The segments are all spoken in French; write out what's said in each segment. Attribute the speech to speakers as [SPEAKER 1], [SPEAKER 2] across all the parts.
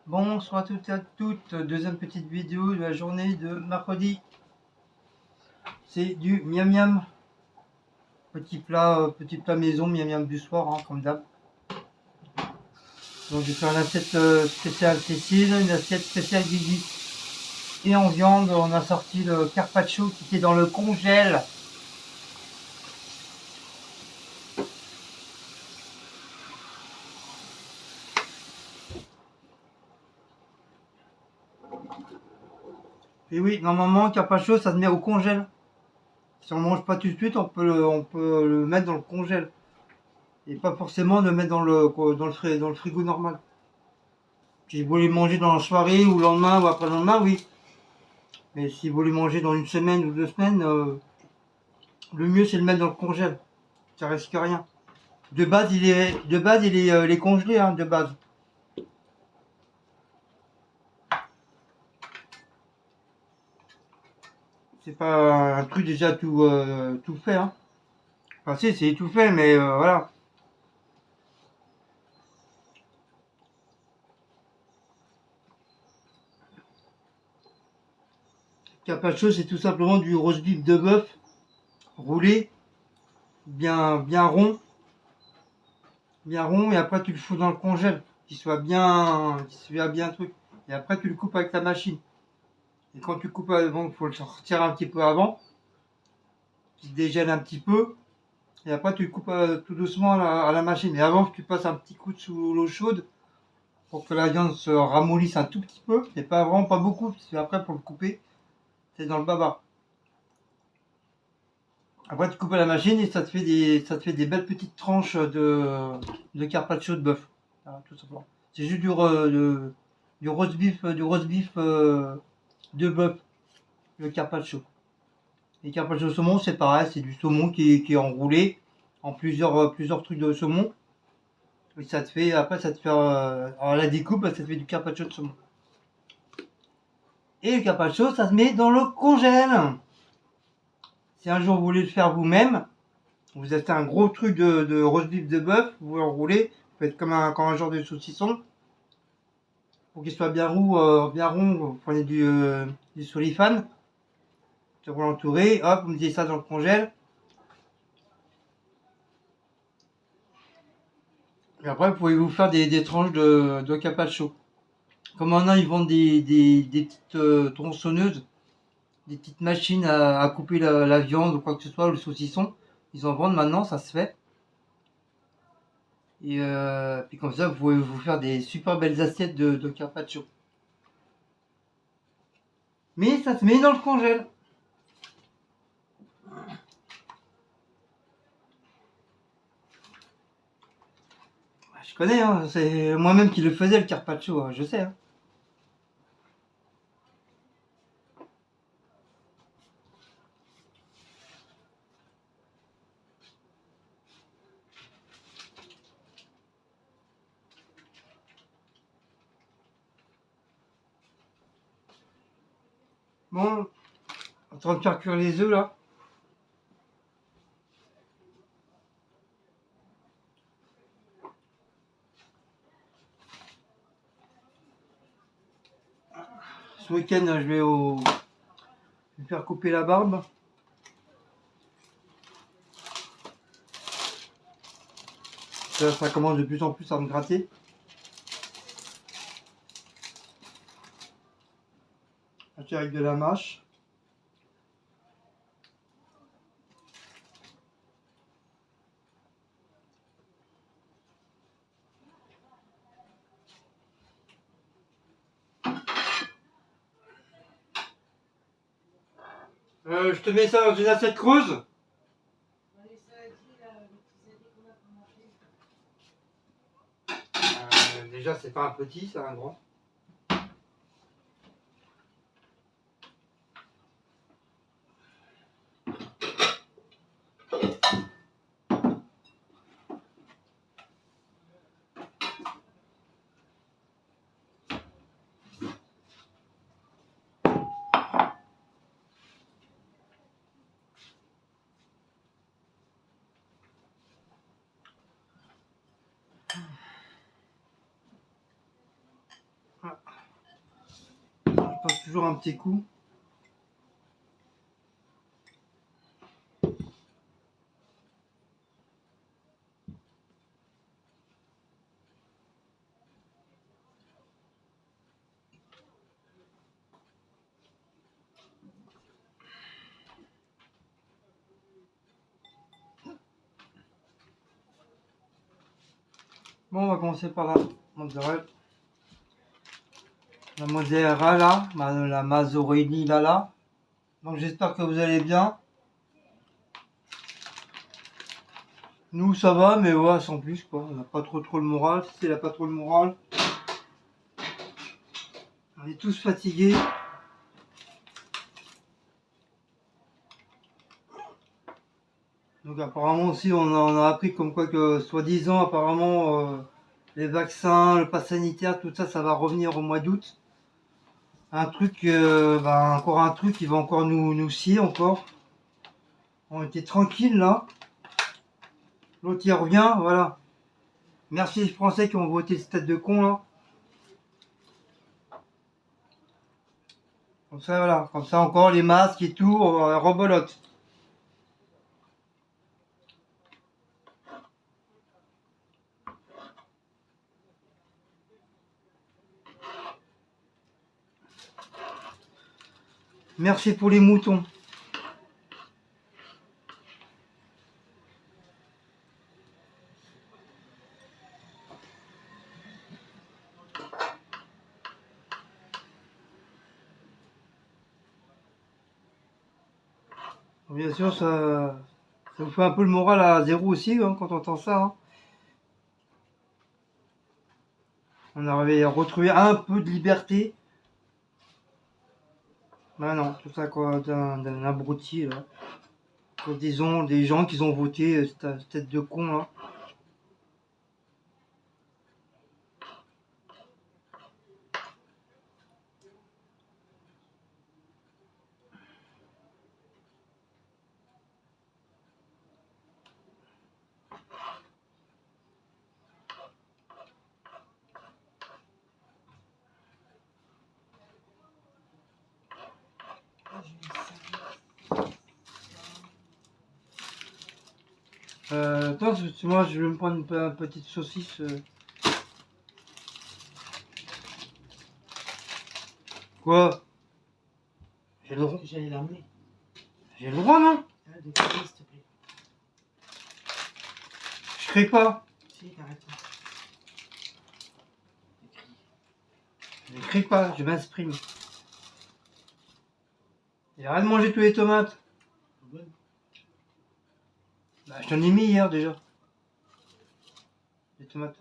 [SPEAKER 1] Bonsoir à toutes et à toutes, deuxième petite vidéo de la journée de mercredi. C'est du miam miam, petit plat maison, miam miam du soir, hein, comme d'hab. Donc j'ai fait une assiette spéciale Cécile, une assiette spéciale Guigui. Et en viande, on a sorti le carpaccio qui était dans le congèle. Et oui, normalement, le carpaccio, ça se met au congèle. Si on ne mange pas tout de suite, on peut le mettre dans le congèle. Et pas forcément le mettre dans le frigo normal. Si vous voulez manger dans la soirée ou le lendemain ou après le lendemain, oui. Mais si vous voulez manger dans une semaine ou 2 semaines, le mieux c'est de le mettre dans le congèle. Ça risque rien. Il est congelé, hein, de base. C'est pas un truc déjà tout fait, hein. Enfin si, c'est tout fait, mais voilà. Carpaccio, c'est tout simplement du roast beef de bœuf roulé, bien rond, et après tu le fous dans le congèle, qu'il soit bien truc. Et après tu le coupes avec ta machine. Et quand tu coupes avant, il faut le sortir un petit peu avant, qu'il dégèle un petit peu. Et après, tu le coupes tout doucement à la machine. Et avant, tu passes un petit coup sous l'eau chaude pour que la viande se ramollisse un tout petit peu. Et pas vraiment pas beaucoup, parce que après, pour le couper, c'est dans le baba. Après, tu coupes à la machine et ça te fait des belles petites tranches de carpaccio de bœuf. Voilà, tout simplement. C'est juste du roast beef de bœuf, le carpaccio. Et carpaccio saumon, c'est pareil, c'est du saumon qui est enroulé en plusieurs trucs de saumon. Et après, ça te fait, à la découpe, ça te fait du carpaccio de saumon. Et le carpaccio, ça se met dans le congèle. Si un jour vous voulez le faire vous-même, vous achetez un gros truc de roast beef de bœuf, vous l'enroulez, vous faites comme un genre de saucisson. Pour qu'il soit bien rond, vous prenez du solifane, vous l'entourez, hop, vous mettez ça dans le congèle. Et après, vous pouvez vous faire des tranches de carpaccio. Comme maintenant, ils vendent des petites tronçonneuses, des petites machines à couper la viande ou quoi que ce soit, le saucisson. Ils en vendent maintenant, ça se fait. Et puis comme ça, vous pouvez vous faire des super belles assiettes de carpaccio. Mais ça se met dans le congèle. Je connais, hein, c'est moi-même qui le faisais le carpaccio, hein, je sais, hein. Bon, en train de faire cuire les œufs là. Ce week-end, je vais faire couper la barbe. Ça commence de plus en plus à me gratter. Avec de la mâche. Je te mets ça dans une assiette creuse. Déjà, c'est pas un petit, c'est un grand. Voilà. Je passe toujours un petit coup. Bon, on va commencer par la mozzarella. La mozzarella, la Mazzolini là. Donc j'espère que vous allez bien. Nous ça va, mais ouais, sans plus quoi. On n'a pas trop le moral. Si elle a pas trop le moral, on est tous fatigués. Donc apparemment aussi on a appris comme quoi que soi-disant apparemment les vaccins, le pass sanitaire, tout ça, ça va revenir au mois d'août. Un truc, encore un truc qui va encore nous scier encore. On était tranquille là. L'autre il revient, voilà. Merci les Français qui ont voté cette tête de con là. Comme ça voilà, comme ça encore les masques et tout, rebolote. Merci pour les moutons. Bien sûr, ça vous fait un peu le moral à zéro aussi hein, quand on entend ça. Hein. On avait retrouvé un peu de liberté. Ben non, tout ça quoi, d'un abruti là. Disons des gens qui ont voté cette tête de con là. Attends, moi je vais me prendre une petite saucisse. Quoi? J'ai le droit.
[SPEAKER 2] J'allais l'emmener.
[SPEAKER 1] J'ai le droit non?
[SPEAKER 2] Ah, de crier, s'il te plaît.
[SPEAKER 1] Je crie pas.
[SPEAKER 2] Si, t'arrêtes.
[SPEAKER 1] Je crie pas, je m'exprime. Et arrête de manger tous les tomates.
[SPEAKER 2] Bonne.
[SPEAKER 1] Bah, je t'en ai mis hier déjà. Les tomates.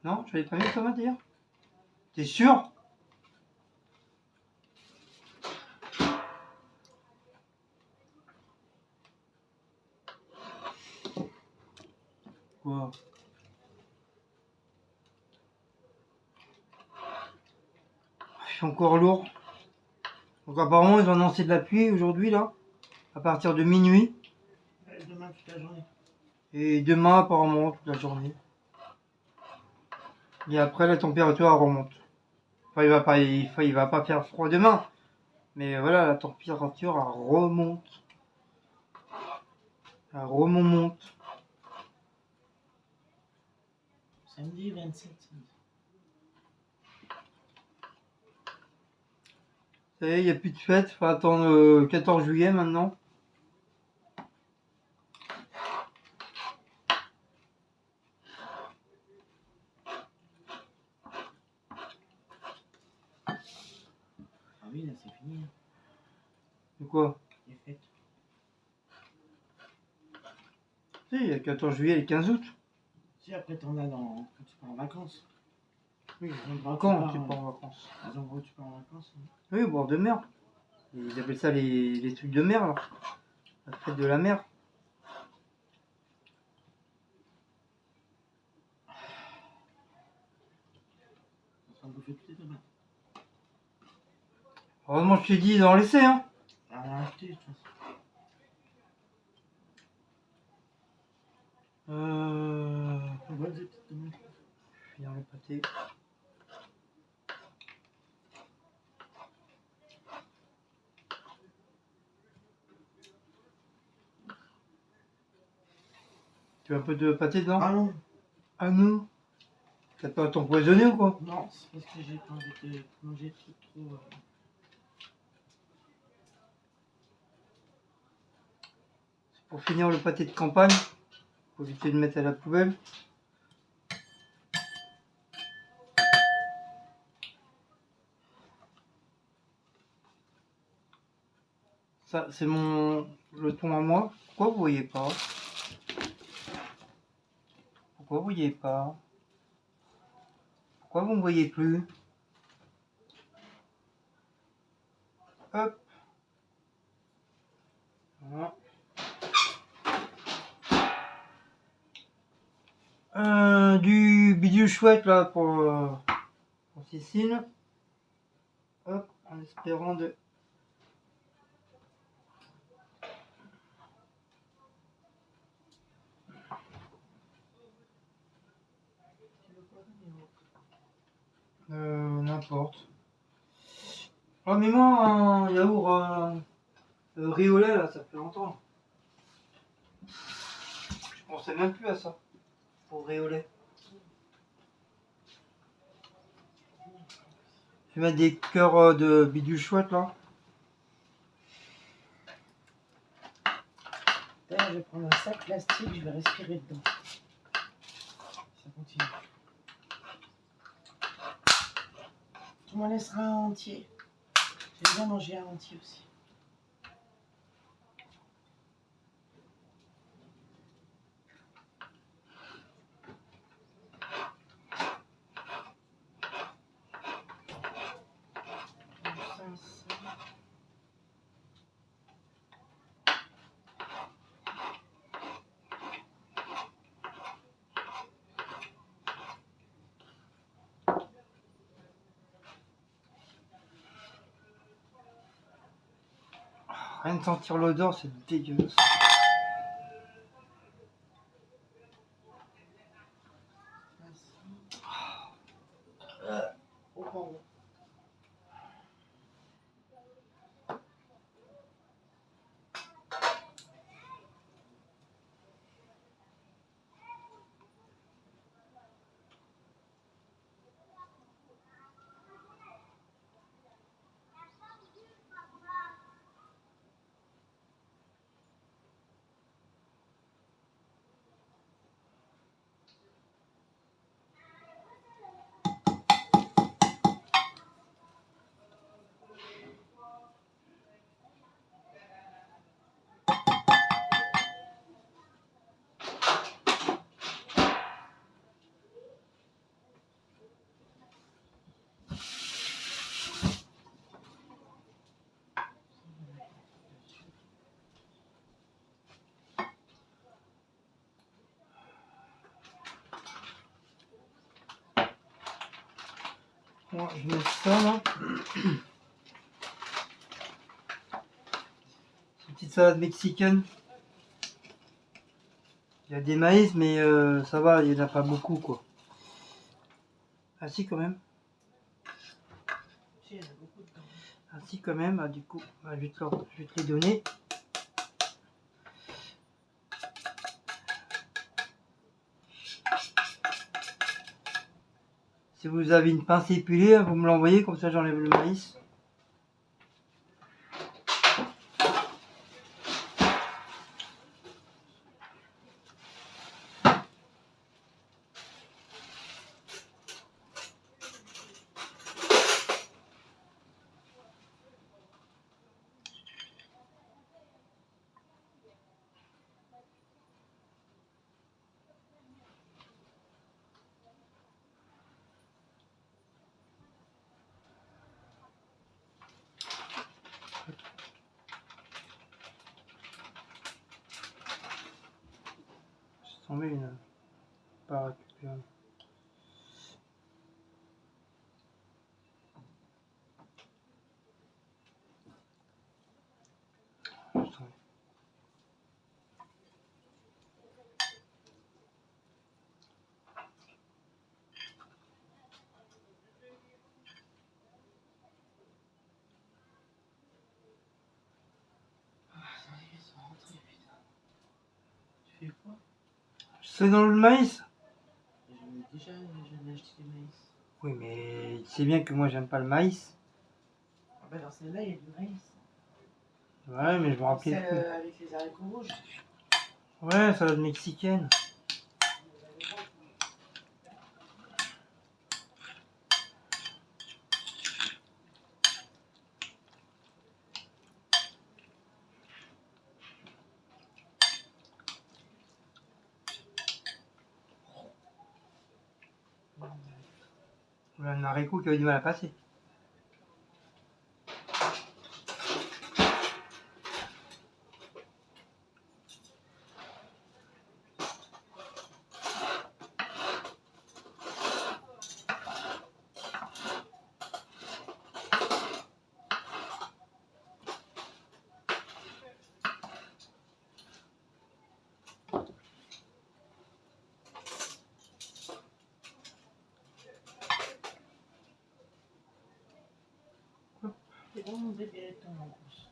[SPEAKER 1] Non, je t'avais pas mis les tomates hier? T'es sûr? Quoi? Je suis encore lourd. Donc apparemment ils ont annoncé de la pluie aujourd'hui là. À partir de minuit.
[SPEAKER 2] Demain, toute la journée.
[SPEAKER 1] Et demain apparemment toute la journée. Et après la température elle remonte. Enfin il va pas faire froid demain. Mais voilà, la température elle remonte. Elle remonte.
[SPEAKER 2] Samedi 27.
[SPEAKER 1] Ça y est, il n'y a plus de fête. Faut attendre le 14 juillet maintenant.
[SPEAKER 2] Ah oui, là, c'est fini. Hein.
[SPEAKER 1] De quoi?
[SPEAKER 2] Les fêtes.
[SPEAKER 1] Si, il y a 14 juillet et le 15 août.
[SPEAKER 2] Si, après, t'en as quand tu pars en vacances.
[SPEAKER 1] Oui,
[SPEAKER 2] L'endroit où
[SPEAKER 1] quand tu
[SPEAKER 2] pars
[SPEAKER 1] pars en vacances?
[SPEAKER 2] Les endroits où tu pars en vacances. Hein.
[SPEAKER 1] Oui, au bord de mer. Ils appellent ça les trucs de mer là. La fête de la mer.
[SPEAKER 2] On sera bouffé toutes les tomates.
[SPEAKER 1] Heureusement, je t'ai dit d'en laisser, hein.
[SPEAKER 2] On a acheté, de toute façon.
[SPEAKER 1] Euh...
[SPEAKER 2] On voit des petites tomates.
[SPEAKER 1] Je vais finir le pâté. Tu veux un peu de pâté dedans?
[SPEAKER 2] Ah non,
[SPEAKER 1] Ah non? T'as pas t'empoisonner ou quoi?
[SPEAKER 2] non, c'est parce que j'ai pas envie de manger trop.
[SPEAKER 1] Pour finir le pâté de campagne, faut éviter de le mettre à la poubelle. Ça, c'est le thon à moi. Pourquoi vous voyez pas? Pourquoi vous voyez pas? Pourquoi vous me voyez plus? Hop. Voilà. Du bidule chouette là pour Cécile. Hop, en espérant de. N'importe. Oh, mais moi, un yaourt riz au lait là, ça fait longtemps. Je pensais même plus à ça. Pour riz au lait. Je vais mettre des cœurs de bidule chouette là.
[SPEAKER 2] D'ailleurs, je vais prendre un sac plastique, je vais respirer dedans. Ça continue. Tu m'en laisseras un entier. J'aime bien manger un entier aussi.
[SPEAKER 1] Rien de sentir l'odeur, c'est dégueulasse.
[SPEAKER 2] Au Congo.
[SPEAKER 1] Moi, je mets ça là. Une petite salade mexicaine. Il y a des maïs, mais ça va, il n'y en a pas beaucoup quoi. Ah si quand même.
[SPEAKER 2] Si, il y en a beaucoup dedans.
[SPEAKER 1] Ah si quand même, ah, du coup, bah, je vais te les donner. Si vous avez une pince épilée, vous me l'envoyez, comme ça j'enlève le maïs. Je t'en mets une. Pas récupérer. Je t'en mets.
[SPEAKER 2] Ah, ça y est, ils sont rentrés, putain. Tu fais quoi?
[SPEAKER 1] C'est dans le maïs?
[SPEAKER 2] Déjà, j'en ai acheté du maïs.
[SPEAKER 1] Oui, mais tu sais bien que moi j'aime pas le maïs.
[SPEAKER 2] Ah bah dans celle-là, il y a du maïs.
[SPEAKER 1] Ouais, mais je me rappelais
[SPEAKER 2] Celle
[SPEAKER 1] plus.
[SPEAKER 2] avec les haricots rouges.
[SPEAKER 1] Ouais, salade mexicaine. Voilà un haricot qui avait du mal à passer.
[SPEAKER 2] C'est bon, mon bébé, ton en plus.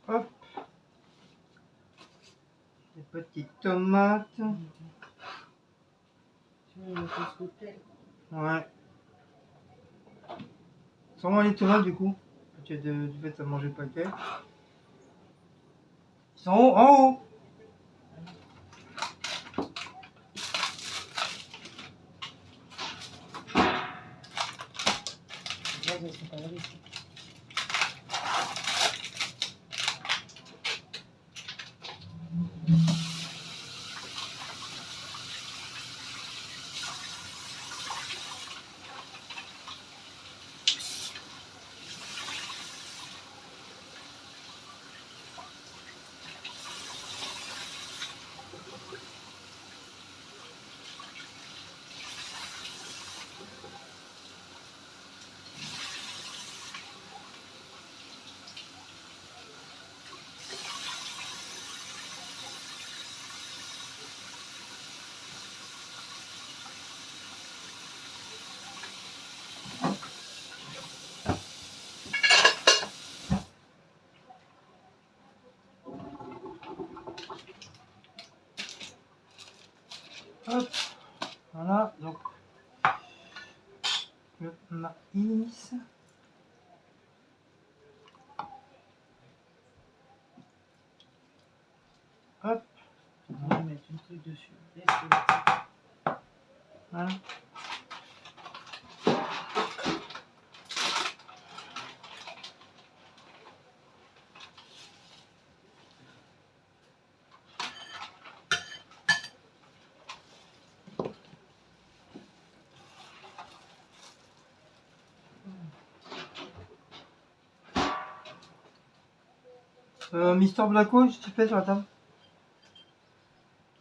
[SPEAKER 1] Hop. Des petites tomates.
[SPEAKER 2] Tu veux le faire cocktail?
[SPEAKER 1] Ouais. Sans les tomates du coup. Tu vas te manger le paquet. Ils sont en haut.
[SPEAKER 2] Les gaz, elles sont pas lavées.
[SPEAKER 1] Hop. Voilà. Donc le maïs. Hop.
[SPEAKER 2] On va mettre une truc dessus. Laisse-le.
[SPEAKER 1] Voilà. Mister Blacko, s'il te plaît, sur la table.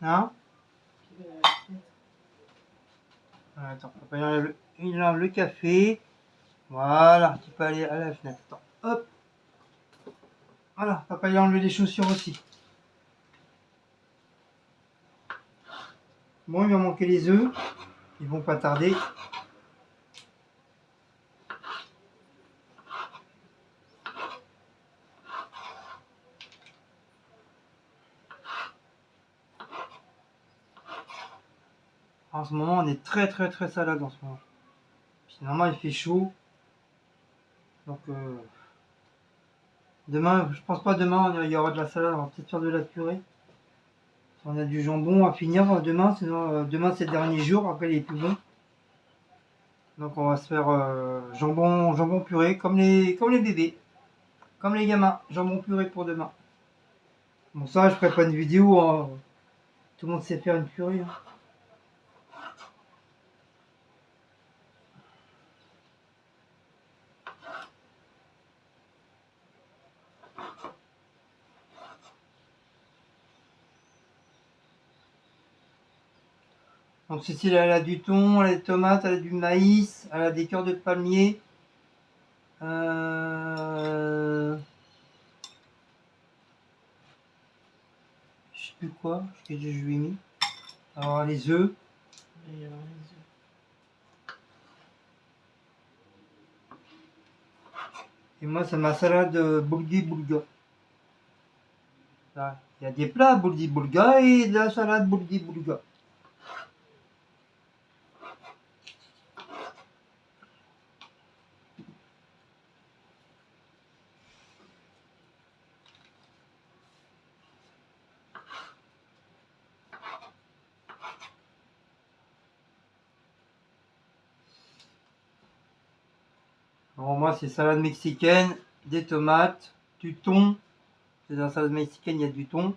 [SPEAKER 1] Hein?
[SPEAKER 2] Qui veut la recette?
[SPEAKER 1] Attends, il enlève le café. Voilà, tu peux aller à la fenêtre. Attends, hop. Voilà, papa il a enlevé les chaussures aussi. Bon, il va manquer les œufs. Ils vont pas tarder. En ce moment, on est très très très salade en ce moment. Puis, normalement, il fait chaud. Donc, demain, je pense pas demain, il y aura de la salade. On va peut-être faire de la purée. On a du jambon à finir demain. Sinon, demain, c'est le dernier jour. Après, il est plus bon. Donc on va se faire jambon purée, comme les bébés, comme les gamins. Jambon purée pour demain. Bon ça, je ferai pas une vidéo, hein. Tout le monde sait faire une purée, hein. Donc Cécile, elle a du thon, elle a des tomates, elle a du maïs, elle a des cœurs de palmier. Je sais plus quoi, ce que je lui ai mis. Alors les œufs.
[SPEAKER 2] Et alors, les œufs.
[SPEAKER 1] Et moi c'est ma salade boulgi boulga. Là, il y a des plats boulgi boulga et de la salade boulgi boulga. Alors moi c'est salade mexicaine, des tomates, du thon. C'est dans la salade mexicaine, il y a du thon,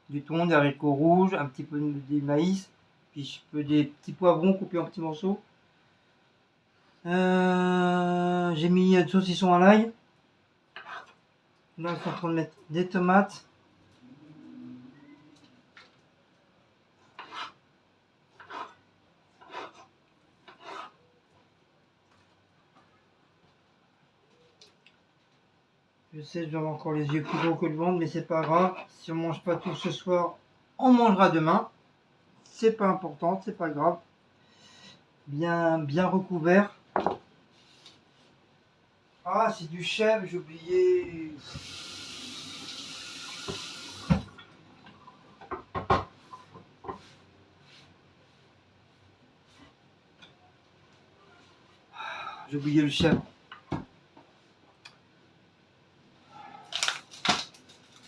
[SPEAKER 1] des haricots rouges, un petit peu de maïs, puis je peux des petits poivrons coupés en petits morceaux. J'ai mis de saucisson à l'ail. Là, ils sont en train de mettre des tomates. Je sais, je dois avoir encore les yeux plus gros que le ventre, mais c'est pas grave. Si on mange pas tout ce soir, on mangera demain. C'est pas important, c'est pas grave. Bien recouvert. Ah, c'est du chèvre, j'ai oublié. J'ai oublié le chèvre.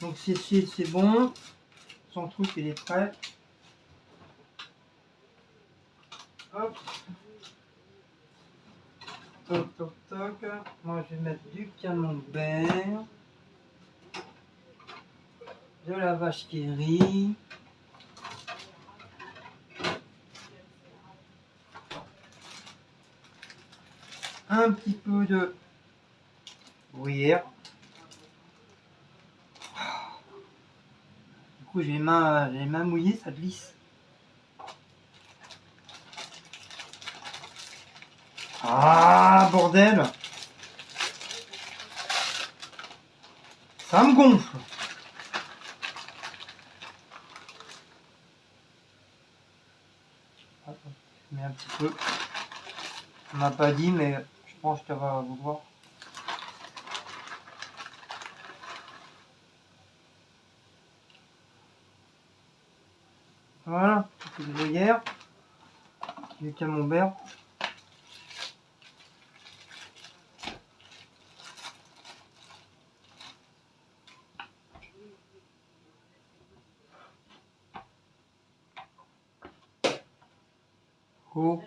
[SPEAKER 1] Donc c'est bon. Son truc, il est prêt. Hop. Toc, toc, toc. Moi, je vais mettre du camembert. De la vache qui rit. Un petit peu de gruyère. Du coup, j'ai les mains mouillées, ça glisse. Ah, bordel! Ça me gonfle. Attends, je mets un petit peu. On m'a pas dit, mais je pense que tu vas voir. Voilà, un petit peu de gruyère, du camembert. Oh.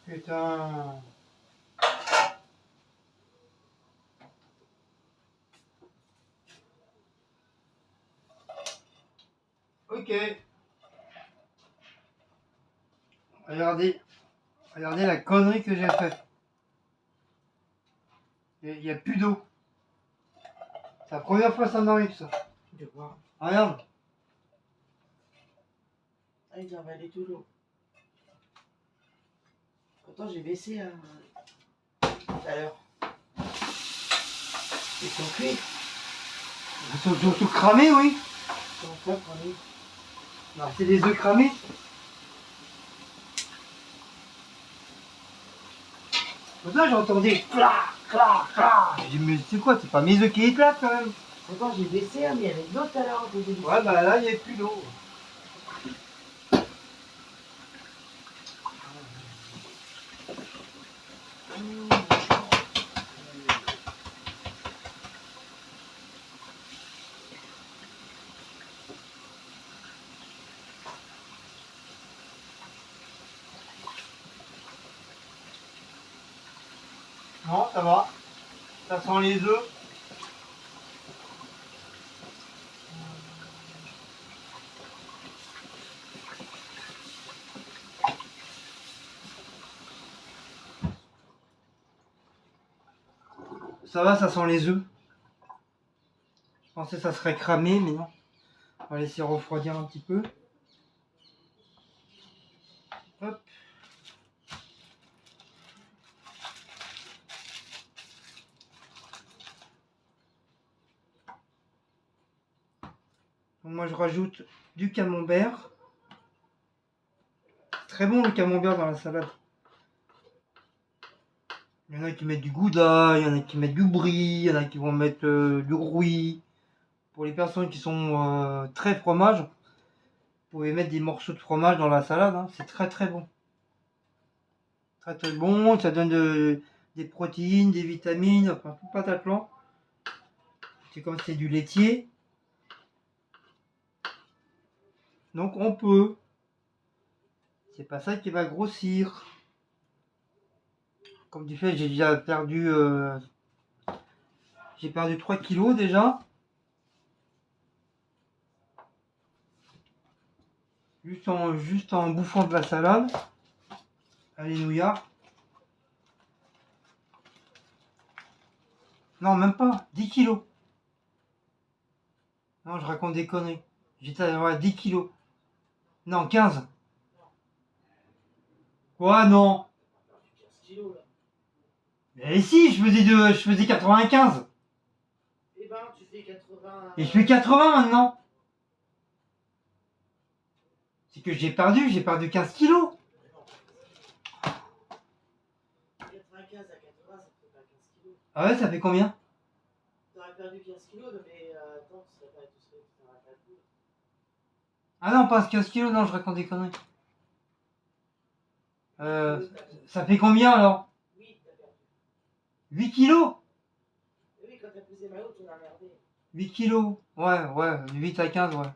[SPEAKER 1] Putain. Ok. Regardez la connerie que j'ai faite. Il n'y a plus d'eau. C'est la première fois que ça m'arrive ça.
[SPEAKER 2] De voir.
[SPEAKER 1] Regarde.
[SPEAKER 2] Ah, il a avalé tout l'eau. Pourtant, j'ai baissé tout à l'heure. Ils sont cuits.
[SPEAKER 1] Ils sont surtout cramés, oui.
[SPEAKER 2] Ils sont quoi, cramés?
[SPEAKER 1] Non, c'est des œufs cramés. Donc là, j'entendais clac, clac, clac. J'ai dit, mais c'est quoi? C'est pas mes œufs qui éclatent quand même.
[SPEAKER 2] Pourtant, j'ai baissé, hein, mais il y avait de l'eau tout à l'heure.
[SPEAKER 1] Ouais, bah là, il n'y a plus d'eau. Non, ça va. Ça sent les œufs. Ça va, ça sent les œufs. Je pensais que ça serait cramé, mais non. On va laisser refroidir un petit peu. Hop. Donc moi, je rajoute du camembert. Très bon le camembert dans la salade. Il y en a qui mettent du gouda, il y en a qui mettent du brie, il y en a qui vont mettre du rouy. Pour les personnes qui sont très fromage, vous pouvez mettre des morceaux de fromage dans la salade, hein. C'est très très bon. Très très bon, ça donne des protéines, des vitamines, enfin tout patatlan. C'est comme c'est du laitier. Donc on peut. C'est pas ça qui va grossir. Comme du fait, j'ai déjà perdu... j'ai perdu 3 kilos déjà. Juste en bouffant de la salade. Alléluia. Non, même pas. 10 kilos. Non, je raconte des conneries. J'étais à 10 kilos. Non, 15. Quoi, non?
[SPEAKER 2] 15 kilos là.
[SPEAKER 1] Mais si, je faisais 95.
[SPEAKER 2] Eh ben, tu fais 80.
[SPEAKER 1] Et je fais 80 maintenant. C'est que j'ai perdu 15 kilos.
[SPEAKER 2] 95 à 80, ça fait pas 15 kilos.
[SPEAKER 1] Ah ouais, ça fait combien?
[SPEAKER 2] T'aurais perdu 15 kilos, mais attends, tu serais pas tout seul, tu t'aurais pas tout.
[SPEAKER 1] Ah non, pas 15 kilos, non, je raconte des conneries. Ça fait combien alors?
[SPEAKER 2] Oui, t'as perdu.
[SPEAKER 1] 8 kilos?
[SPEAKER 2] Oui, quand t'as posé ma haute, on a merdé.
[SPEAKER 1] 8 kilos. Ouais, 8 à 15, ouais.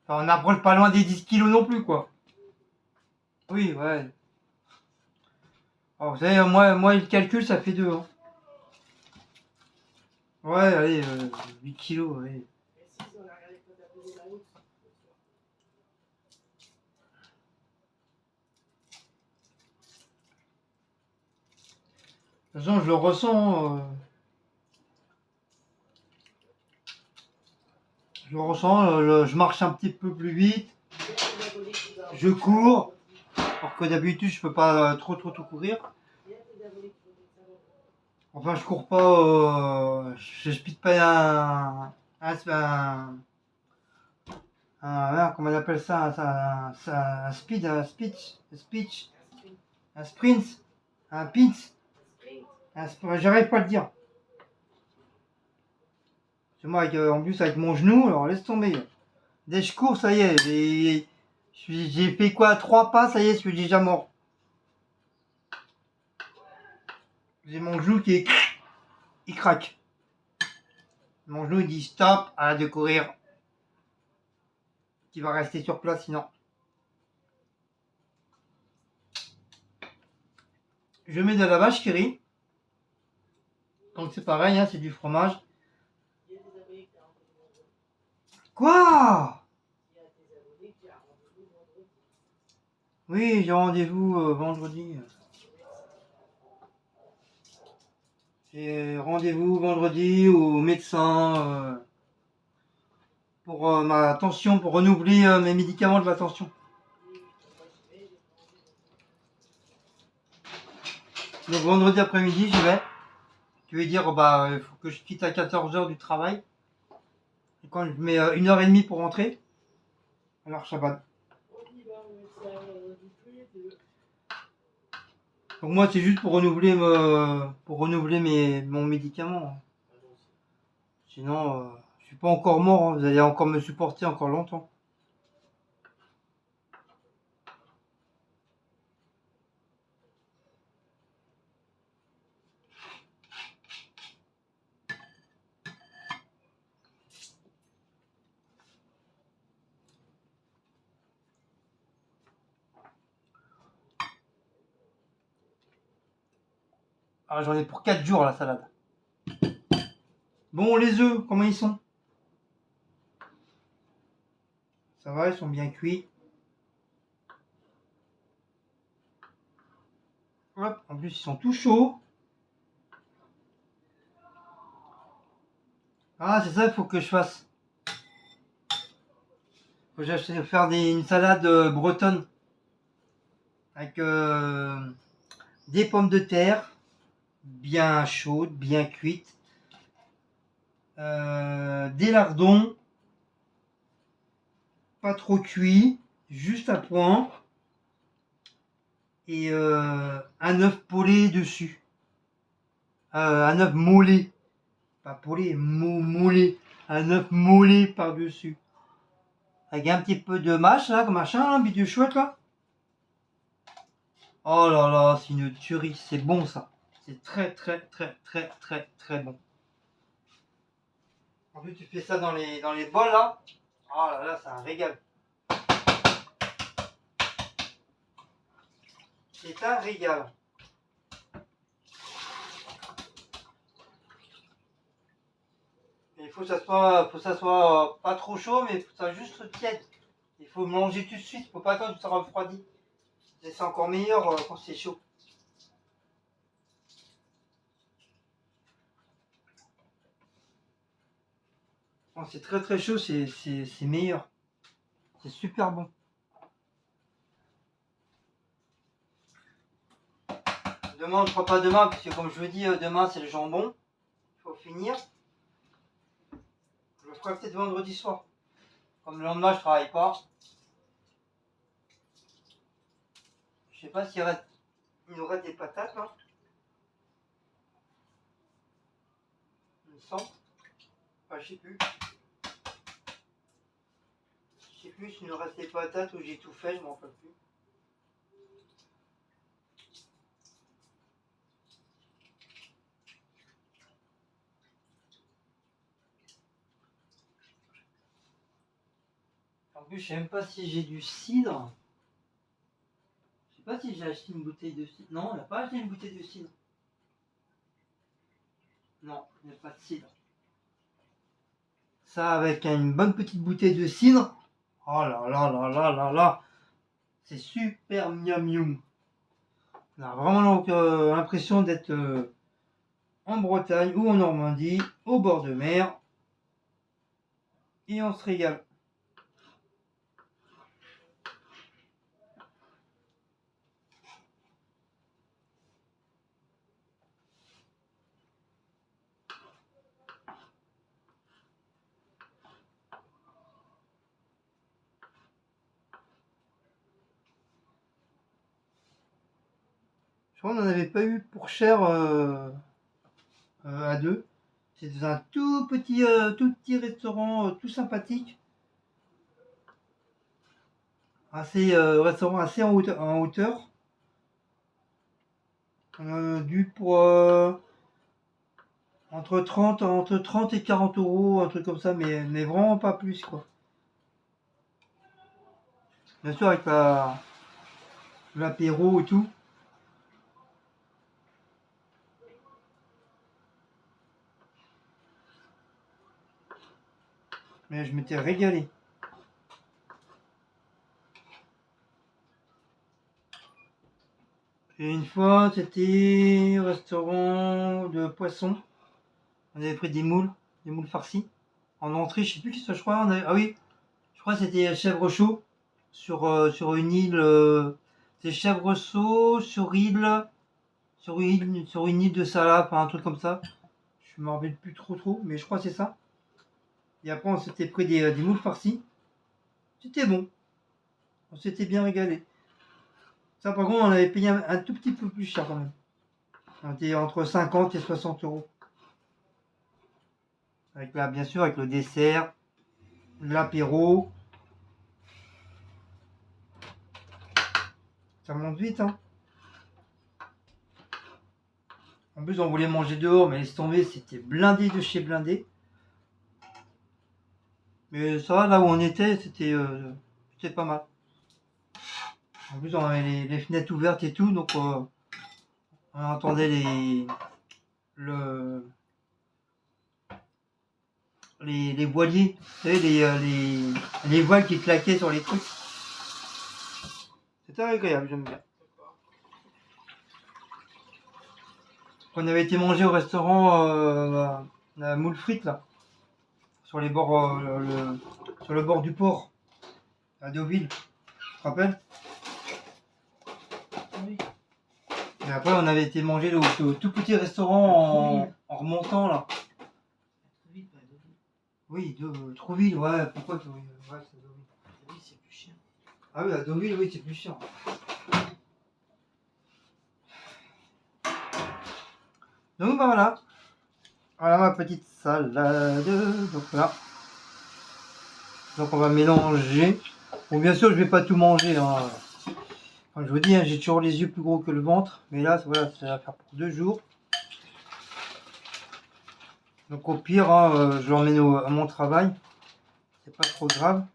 [SPEAKER 1] Enfin, on approche pas loin des 10 kilos non plus, quoi. Oui, ouais. Oh, vous savez, moi, le calcul, ça fait 2. Hein. Ouais, allez, 8 kilos, allez.
[SPEAKER 2] Mais si, on a regardé quand t'as posé ma haute.
[SPEAKER 1] De toute façon, je le ressens. Je le ressens, je marche un petit peu plus vite. Je cours. Alors que d'habitude, je peux pas trop courir. Enfin, je cours pas. Je speed pas comment on appelle ça, un speed, un speech, un sprint, un pinch. J'arrive pas à le dire. C'est moi, en plus, avec mon genou, alors laisse tomber. Dès que je cours, ça y est, j'ai fait quoi? 3 pas, ça y est, je suis déjà mort. J'ai mon genou il craque. Mon genou, il dit stop, arrête de courir. Tu vas rester sur place sinon. Je mets de la vache qui rit. Donc c'est pareil, hein, c'est du fromage. Quoi? Oui, j'ai rendez-vous vendredi. J'ai rendez-vous vendredi au médecin pour ma tension, pour renouveler mes médicaments de la tension. Donc vendredi après-midi, j'y vais. Je vais dire, bah, il faut que je quitte à 14h du travail. Et quand je mets 1h30 pour rentrer, alors Shabbat. Donc moi, c'est juste pour renouveler, mon médicament. Sinon, je suis pas encore mort, hein. Vous allez encore me supporter encore longtemps. Ah, j'en ai pour 4 jours la salade. Bon, les œufs, comment ils sont? Ça va, ils sont bien cuits. Hop, en plus, ils sont tout chauds. Ah, c'est ça, il faut que je fasse. Faut que j'achète faire une salade bretonne. Avec des pommes de terre, bien chaudes, bien cuites. Des lardons, pas trop cuits, juste à point. Et un œuf poêlé dessus. Un œuf mollé. Pas poêlé, mollé. Un œuf mollé par-dessus. Avec un petit peu de mâche là, comme machin, là, bidule chouette là. Oh là là, c'est une tuerie, c'est bon ça. C'est très très très très très très bon. En plus tu fais ça dans les bols là. Oh là là, c'est un régal. C'est un régal. Il faut que ça soit pas trop chaud, mais il faut que ça soit juste tiède. Il faut manger tout de suite, il faut pas attendre que ça refroidit. C'est encore meilleur quand c'est chaud. Quand c'est très très chaud, c'est meilleur. C'est super bon. Demain, je crois pas demain, parce que comme je vous dis, demain c'est le jambon. Il faut finir. Je le ferai peut-être vendredi soir. Comme le lendemain, je travaille pas. Je sais pas s'il reste, il nous reste des patates là. Il me semble. Enfin, je sais plus. Je sais plus s'il nous reste des patates ou j'ai tout fait, je m'en rappelle plus. En plus, je sais même pas si j'ai du cidre. Je sais pas si j'ai acheté une bouteille de cidre. Non, on n'a pas acheté une bouteille de cidre. Non, il n'y a pas de cidre. Ça, avec une bonne petite bouteille de cidre. Oh là là là là là là. C'est super miam miam. On a vraiment l'impression d'être en Bretagne ou en Normandie, au bord de mer. Et on se régale. Je crois qu'on n'en avait pas eu pour cher à deux. C'est dans un tout petit restaurant tout sympathique. Restaurant assez en hauteur. Dû pour entre 30 et 40 euros, un truc comme ça, mais vraiment pas plus quoi. Bien sûr avec l'apéro et tout. Mais je m'étais régalé. Et une fois, c'était restaurant de poisson. On avait pris des moules farcis. En entrée, je sais plus qui ça, je crois. Ah oui, je crois que c'était chèvre chaud sur une île. C'est chèvre chaud sur une île de Salap, un truc comme ça. Je me rappelle plus trop, mais je crois que c'est ça. Et après, on s'était pris des moules farcis. C'était bon. On s'était bien régalé. Ça, par contre, on avait payé un tout petit peu plus cher quand même. On était entre 50 et 60 euros. Avec là, bien sûr, avec le dessert, l'apéro. Ça monte vite, hein. En plus, on voulait manger dehors, mais laisse tomber, c'était blindé de chez blindé. Mais ça va, là où on était, c'était pas mal. En plus, on avait les fenêtres ouvertes et tout, donc on entendait le, les voiliers, vous savez, les voiles qui claquaient sur les trucs. C'était agréable, j'aime bien. On avait été manger au restaurant la moule frite, là, sur les bords, sur le bord du port, à Deauville, tu te rappelles?
[SPEAKER 2] Oui.
[SPEAKER 1] Et après, on avait été manger au tout petit restaurant en remontant, là.
[SPEAKER 2] Trouville, pas Deauville.
[SPEAKER 1] Oui, de Trouville, ouais, pourquoi Trouville? Ouais, c'est Deauville.
[SPEAKER 2] Deauville, c'est plus cher.
[SPEAKER 1] Ah oui, à Deauville, oui, c'est plus cher. Donc bah, voilà. Voilà ma petite salade. Donc voilà. Donc on va mélanger. Bon, bien sûr, je vais pas tout manger, hein. Comme je vous dis, hein, j'ai toujours les yeux plus gros que le ventre. Mais là, voilà, ça va faire pour 2 jours. Donc au pire, hein, je l'emmène à mon travail. C'est pas trop grave.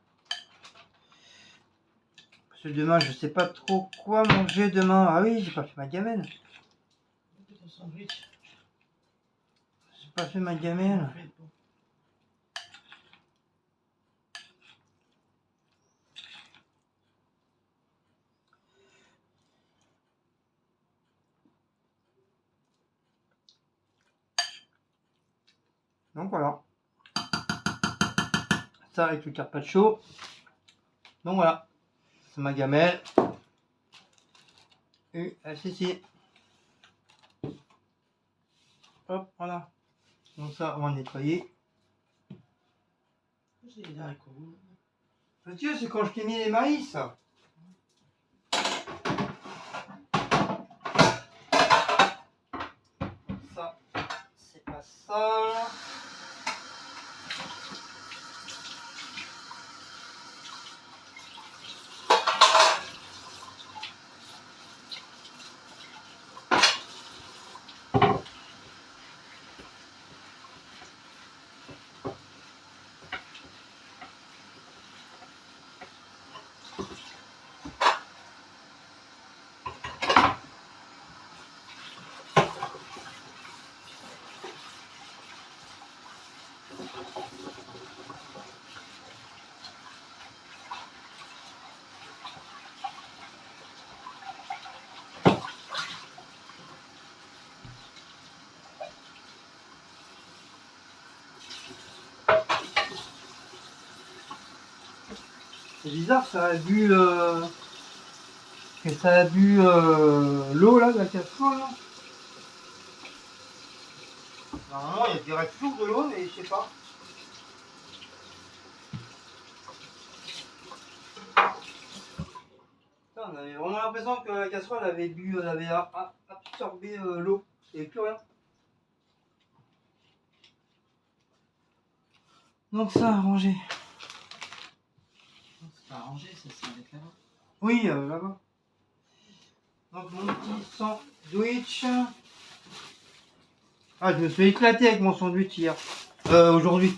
[SPEAKER 1] Parce que demain, je sais pas trop quoi manger demain. Ah oui, j'ai pas fait ma gamelle.
[SPEAKER 2] Ton sandwich.
[SPEAKER 1] J'ai pas fait ma gamelle. Donc voilà. Ça avec le carpaccio. Donc voilà. C'est ma gamelle. Et ceci. Hop, voilà. Donc ça, on va nettoyer.
[SPEAKER 2] J'ai des haricots.
[SPEAKER 1] Monsieur, c'est quand je t'ai mis les maïs. Ça, c'est pas ça. C'est bizarre, ça a bu, que ça a bu l'eau là de la casserole. Là. Normalement, il y a direct toujours de l'eau, mais je sais pas. Putain, on avait vraiment l'impression que la casserole avait bu, elle avait absorbé l'eau. Il n'y avait plus rien. Donc ça a arrangé.
[SPEAKER 2] C'est pas arrangé, ça c'est avec là-bas.
[SPEAKER 1] Oui, là-bas. Donc mon petit sandwich. Ah, je me suis éclaté avec mon sandwich hier. Aujourd'hui.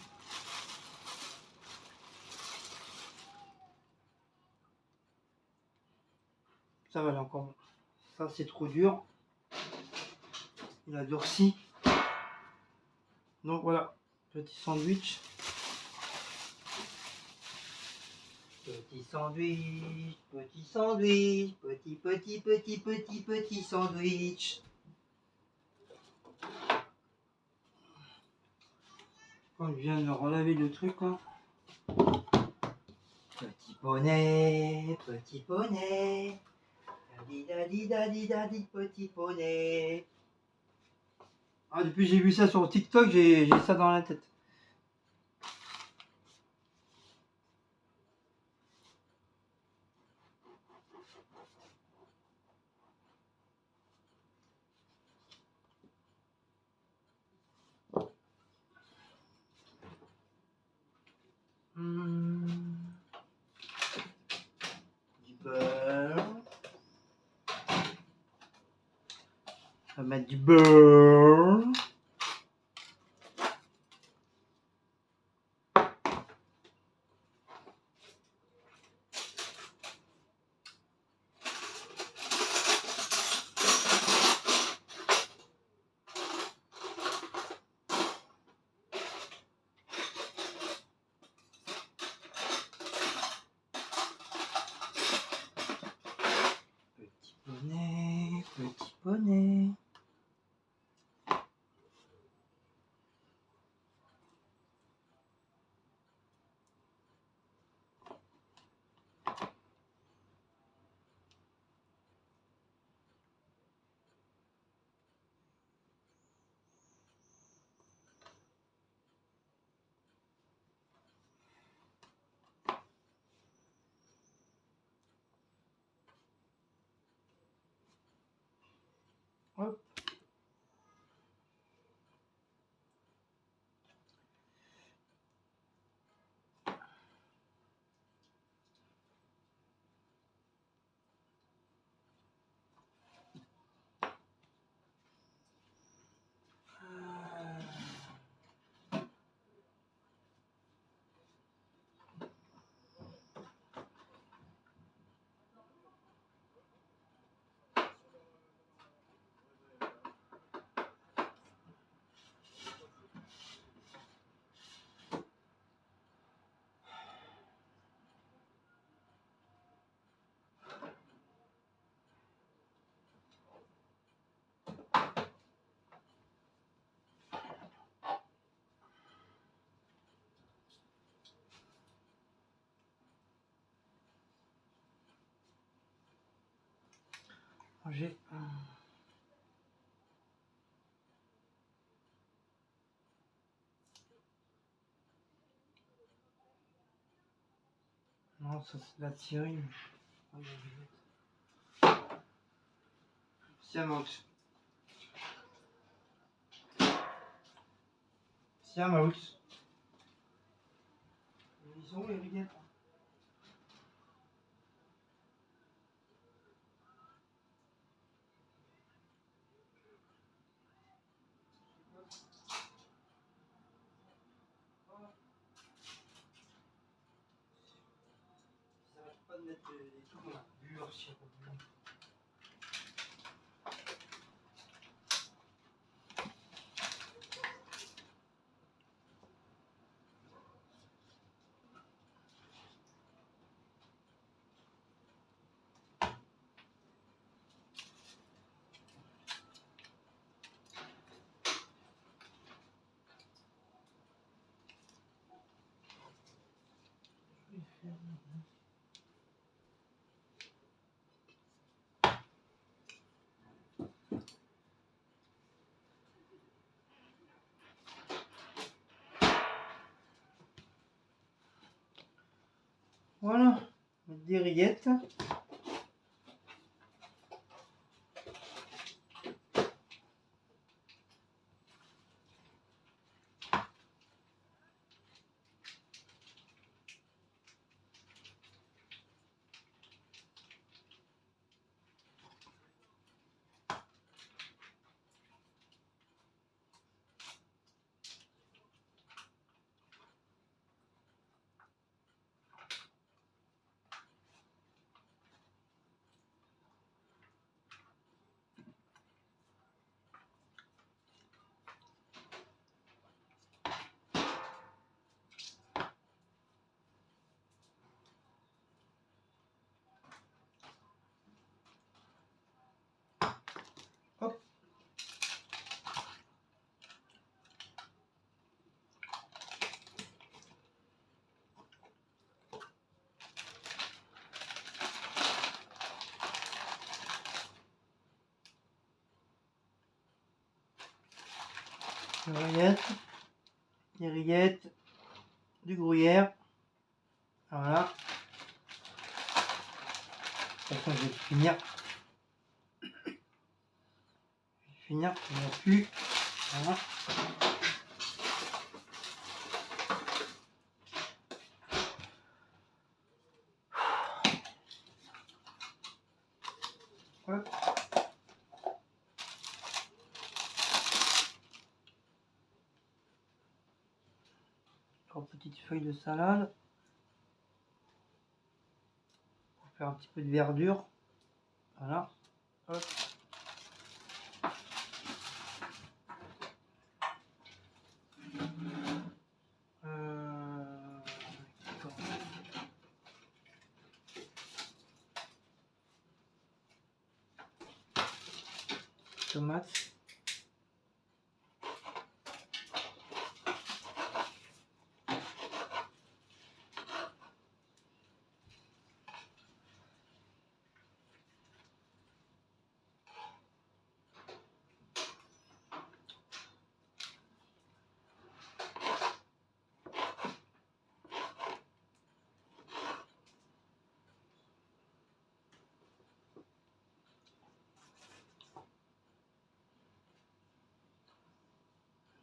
[SPEAKER 1] Ça va, là encore bon. Ça, c'est trop dur. Il a durci. Donc voilà, petit sandwich. Petit sandwich, petit sandwich, petit sandwich. Quand je viens de relaver le truc là. Petit poney, petit poney. Dadi dadi dadi petit poney. Ah, depuis que j'ai vu ça sur TikTok, j'ai ça dans la tête. mettre du beurre. Petit poney, petit poney. Hop. J'ai non, ça c'est la Thierry. Tiens, Max. Tiens, Max. Ils sont où les rillettes? Ça arrête pas de mettre des trucs dans la bure, chien. Voilà, des rillettes. Hop. Des rillettes, du gruyère. Voilà. De toute façon, je vais finir. Il n'y a plus. Voilà. Hop. 3 petites feuilles de salade. Pour faire un petit peu de verdure. Voilà. Hop. Tomates.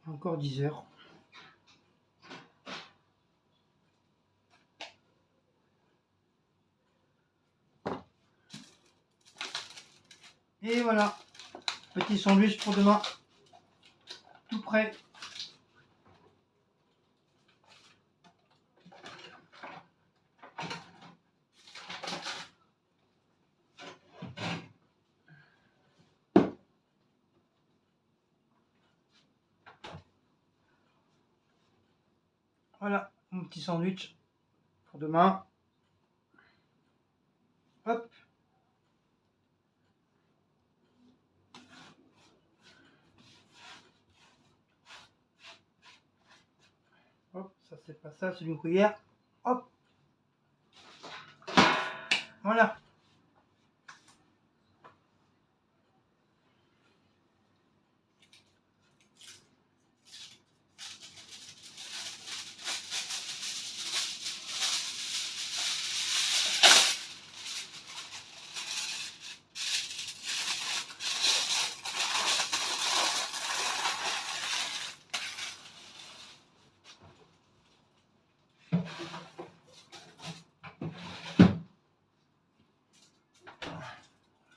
[SPEAKER 1] Encore 10 heures. Et voilà, petit sandwich pour demain, tout prêt. Voilà, mon petit sandwich pour demain. Hop. Hop, ça c'est pas ça, c'est une cuillère. Hop. Voilà.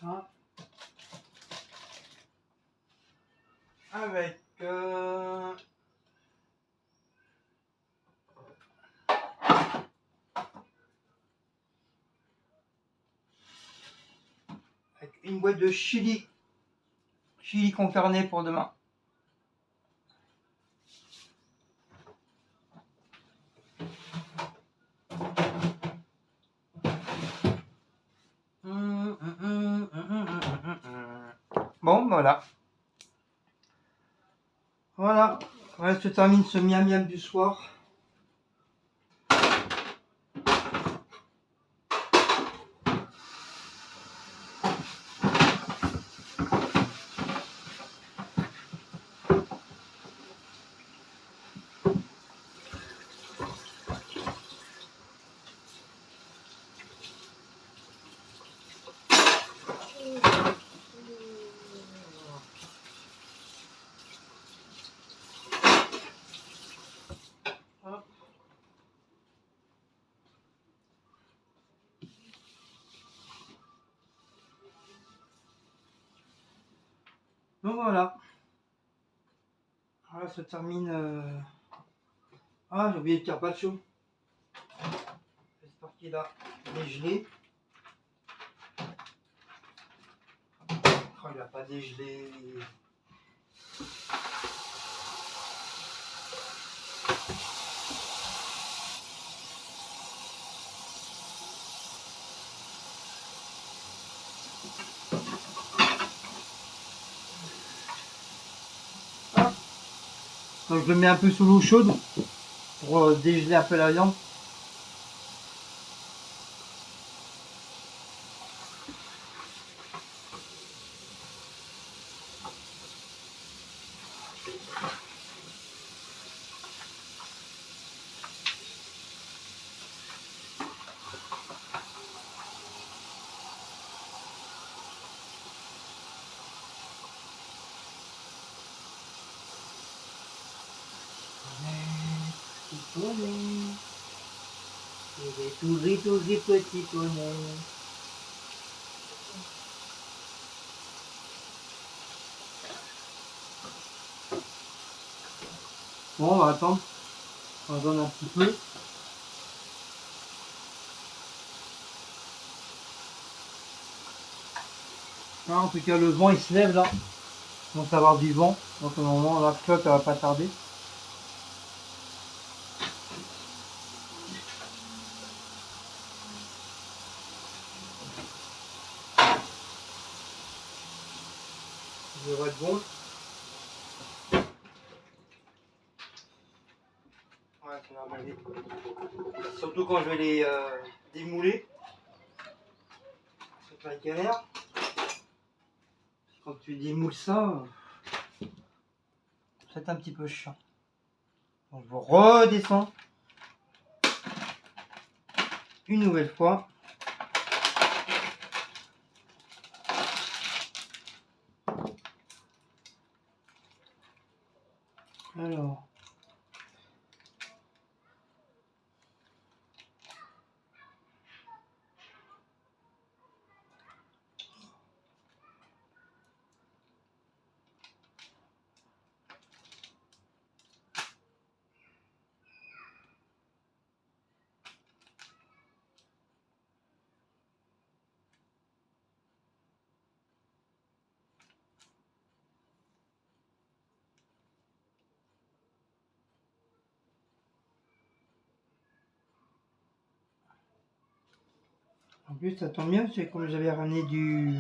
[SPEAKER 1] Voilà. Avec une boîte de chili con carne pour demain. Bon, voilà. Voilà, ouais, se termine ce miam miam du soir. Donc voilà. Voilà, se termine. Ah, j'ai oublié le carpaccio. J'espère qu'il a dégelé. Oh, il n'a pas dégelé. Ah. Donc je le mets un peu sous l'eau chaude pour dégeler un peu la viande. Il est tout petit poney. Bon, on va attendre. On donne un petit peu. Là, en tout cas, le vent il se lève là. On va avoir du vent. Donc au moment la flotte elle va pas tarder. Ça devrait être bon. Ouais, ça va aller. Surtout quand je vais les démouler. C'est pas galère. Quand tu démoules ça, c'est un petit peu chiant. Donc je redescends une nouvelle fois. Alors. En plus, ça tombe bien, c'est comme j'avais ramené du.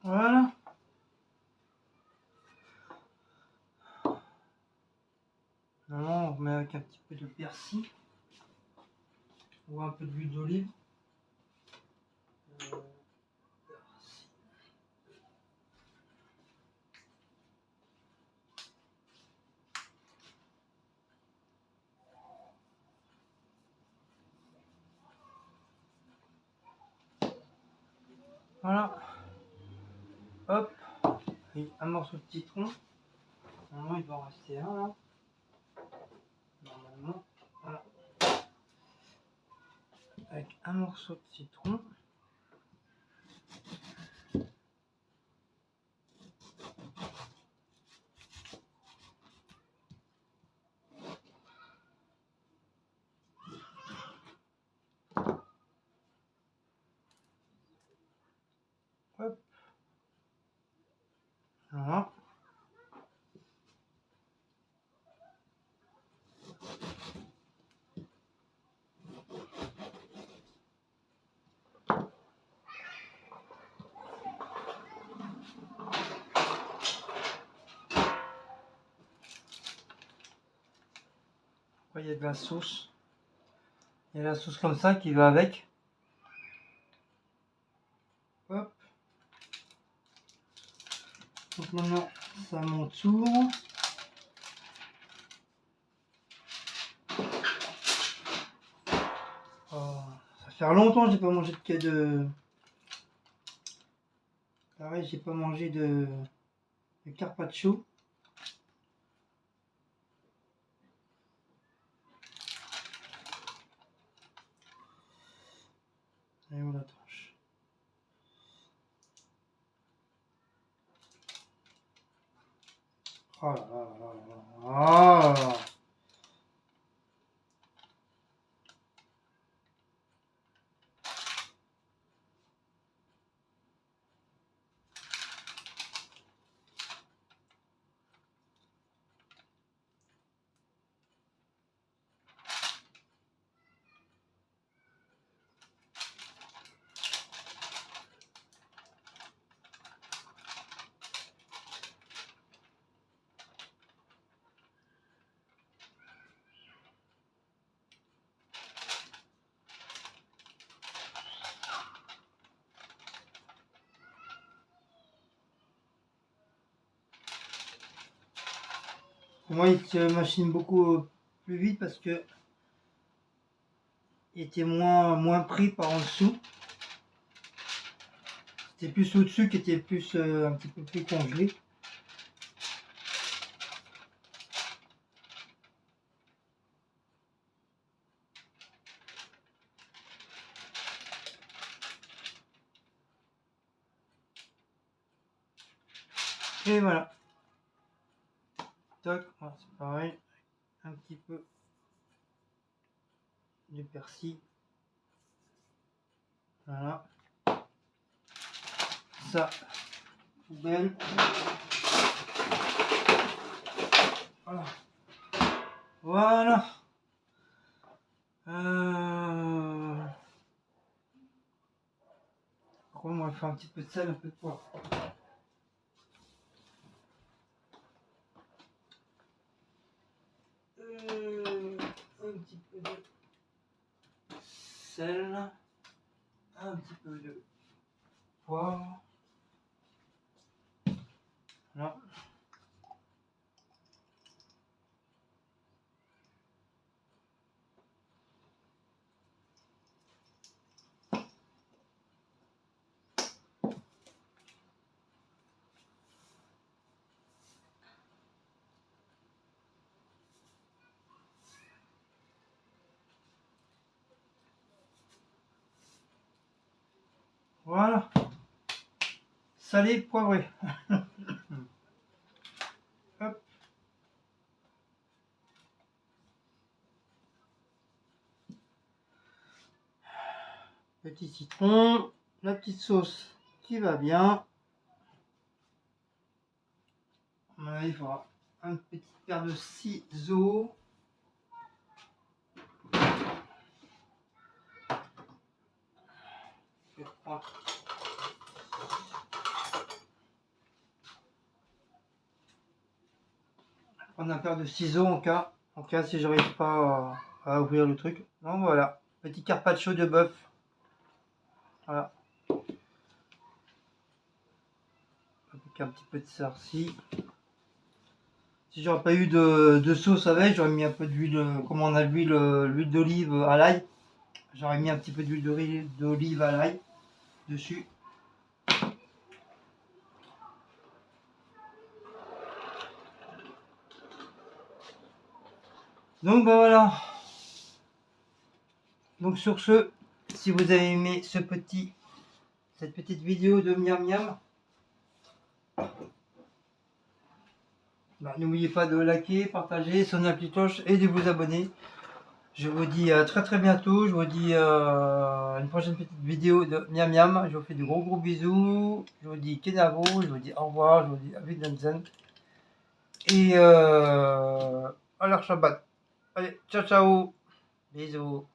[SPEAKER 1] Voilà. Maintenant, on remet avec un petit peu de persil ou un peu d'huile d'olive. Persil. Voilà. Hop. Et un morceau de citron. Normalement, il va en rester un là. Normalement. Voilà. Avec un morceau de citron. Hop. Voilà. Après, il y a de la sauce. Il y a la sauce comme ça qui va avec. Hop. Donc maintenant, ça m'entoure. faire longtemps que j'ai pas mangé de pareil, j'ai pas mangé de carpaccio. Et on la tranche. Oh là là là là là là. Pour moi, il se machine beaucoup plus vite parce que il était moins pris par en dessous. C'était plus au-dessus qui était plus un petit peu plus congelé. Et voilà. Toc, voilà, c'est pareil. Un petit peu de persil. Voilà. Ça, poubelle. Voilà. Voilà. Par contre, on va faire un petit peu de sel, un peu de poivre. Un petit peu de sel, un petit peu de poivre. Voilà. Voilà. Salé, poivré. Hop. Petit citron, la petite sauce qui va bien. Voilà, il faudra une petite paire de ciseaux. Je vais prendre une paire de ciseaux en cas si j'arrive pas à ouvrir le truc. Donc voilà, petit carpaccio de bœuf. Voilà. Avec un petit peu de sarci. Si j'aurais pas eu de sauce avec, j'aurais mis un peu d'huile, comme on a l'huile d'olive à l'ail. J'aurais mis un petit peu d'huile d'olive à l'ail dessus. Donc ben voilà. Donc sur ce, si vous avez aimé cette petite vidéo de miam miam, bah, n'oubliez pas de liker, partager, sonner la petite cloche et de vous abonner. Je vous dis à très bientôt. Je vous dis une prochaine petite vidéo de miam miam. Je vous fais de gros bisous. Je vous dis Kenavo. Je vous dis au revoir. Je vous dis à Wiedersehen. Et à la Shabbat. Allez, ciao ciao. Bisous.